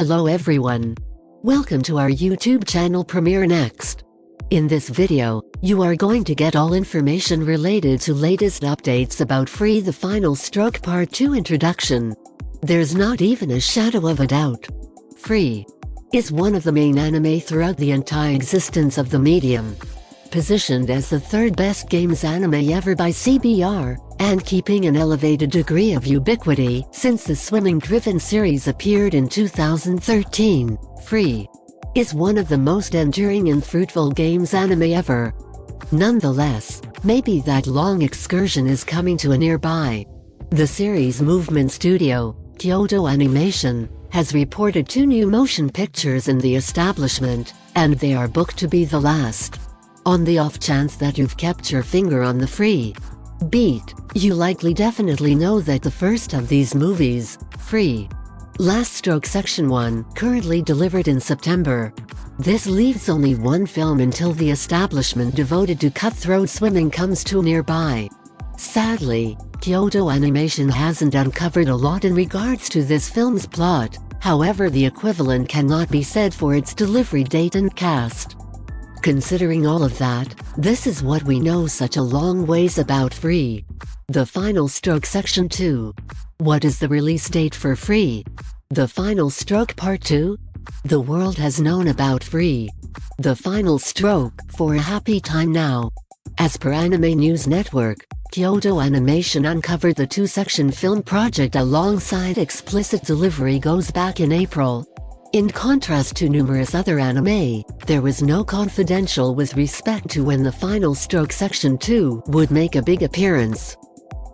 Hello everyone. Welcome to our YouTube channel Premiere Next. In this video, you are going to get all information related to latest updates about Free the Final Stroke Part 2 introduction. There's not even a shadow of a doubt. Free is one of the main anime throughout the entire existence of the medium. Positioned as the third best games anime ever by CBR, and keeping an elevated degree of ubiquity since the swimming-driven series appeared in 2013, Free is one of the most enduring and fruitful games anime ever. Nonetheless, maybe that long excursion is coming to an nearby. The series' movement studio, Kyoto Animation, has reported 2 new motion pictures in the establishment, and they are booked to be the last. On the off chance that you've kept your finger on the Free beat, you likely definitely know that the first of these movies, Free Last Stroke Section 1, currently delivered in September. This leaves only one film until the establishment devoted to cutthroat swimming comes to nearby. Sadly, Kyoto Animation hasn't uncovered a lot in regards to this film's plot, however the equivalent cannot be said for its delivery date and cast. Considering all of that, this is what we know such a long ways about Free the Final Stroke Section 2. What is the release date for Free the Final Stroke Part 2? The world has known about Free the Final Stroke for a happy time now. As per Anime News Network, Kyoto Animation uncovered the 2-section film project alongside explicit delivery goes back in April. In contrast to numerous other anime, there was no confidential with respect to when the Final Stroke Section 2 would make a big appearance.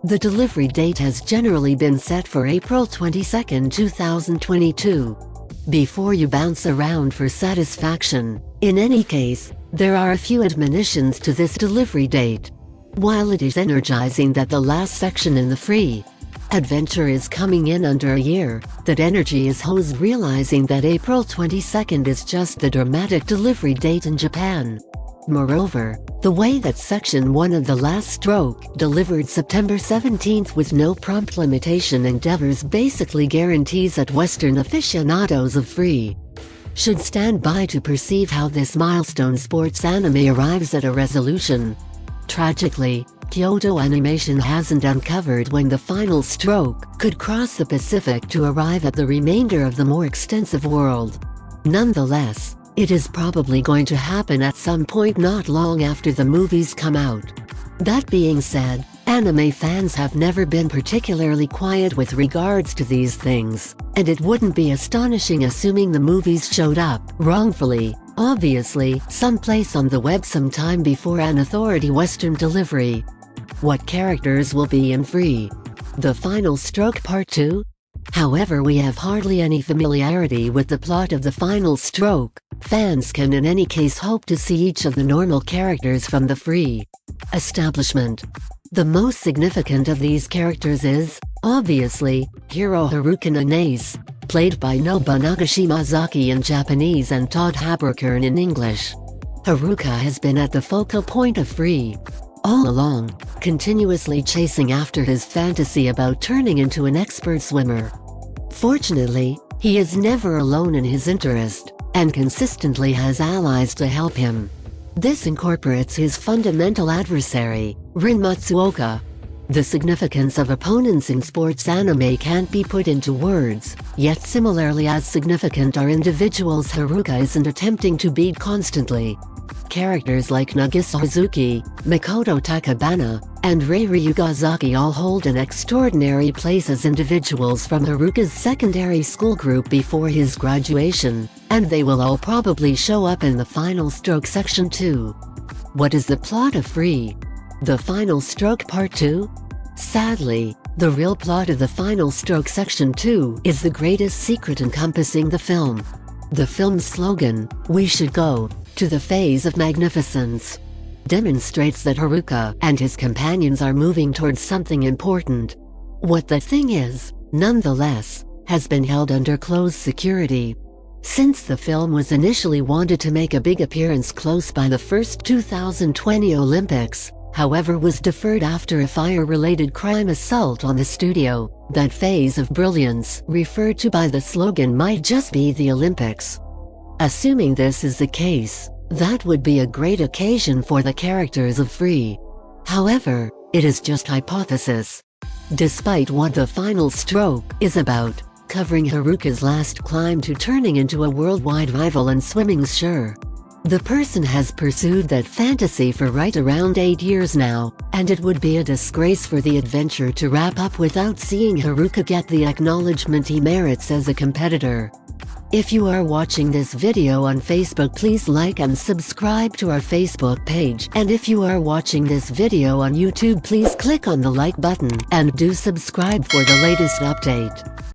The delivery date has generally been set for April 22, 2022. Before you bounce around for satisfaction, in any case, there are a few admonitions to this delivery date. While it is energizing that the last section in the Free adventure is coming in under a year, that energy is hosed realizing that April 22nd is just the dramatic delivery date in Japan. Moreover, the way that Section 1 of The Last Stroke delivered September 17th with no prompt limitation endeavors basically guarantees that Western aficionados of Free should stand by to perceive how this milestone sports anime arrives at a resolution. Tragically, Kyoto Animation hasn't uncovered when the Final Stroke could cross the Pacific to arrive at the remainder of the more extensive world. Nonetheless, it is probably going to happen at some point not long after the movies come out. That being said, anime fans have never been particularly quiet with regards to these things, and it wouldn't be astonishing assuming the movies showed up, wrongfully, obviously, someplace on the web sometime before an authority Western delivery. What characters will be in Free the Final Stroke Part 2? However, we have hardly any familiarity with the plot of the Final Stroke. Fans can in any case hope to see each of the normal characters from the Free establishment. The most significant of these characters is, obviously, hero Haruka Nanase, played by Nobunaga Shimazaki in Japanese and Todd Haberkorn in English. Haruka has been at the focal point of Free all along, continuously chasing after his fantasy about turning into an expert swimmer. Fortunately, he is never alone in his interest, and consistently has allies to help him. This incorporates his fundamental adversary, Rin Matsuoka. The significance of opponents in sports anime can't be put into words, yet similarly as significant are individuals Haruka isn't attempting to beat constantly. Characters like Nagisa Hazuki, Makoto Takabana, and Rei Ryugazaki all hold an extraordinary place as individuals from Haruka's secondary school group before his graduation, and they will all probably show up in the Final Stroke Section 2. What is the plot of Free the Final Stroke Part 2? Sadly, the real plot of the Final Stroke Section 2 is the greatest secret encompassing the film. The film's slogan, "We should go to the phase of magnificence," demonstrates that Haruka and his companions are moving towards something important. What the thing is, nonetheless, has been held under close security. Since the film was initially wanted to make a big appearance close by the first 2020 Olympics, however, was deferred after a fire-related crime assault on the studio. That phase of brilliance, referred to by the slogan, might just be the Olympics. Assuming this is the case, that would be a great occasion for the characters of Free. However, it is just hypothesis. Despite what the final stroke is about, covering Haruka's last climb to turning into a worldwide rival in swimming's sure. The person has pursued that fantasy for right around 8 years now, and it would be a disgrace for the adventure to wrap up without seeing Haruka get the acknowledgement he merits as a competitor. If you are watching this video on Facebook, please like and subscribe to our Facebook page, and if you are watching this video on YouTube, please click on the like button and do subscribe for the latest update.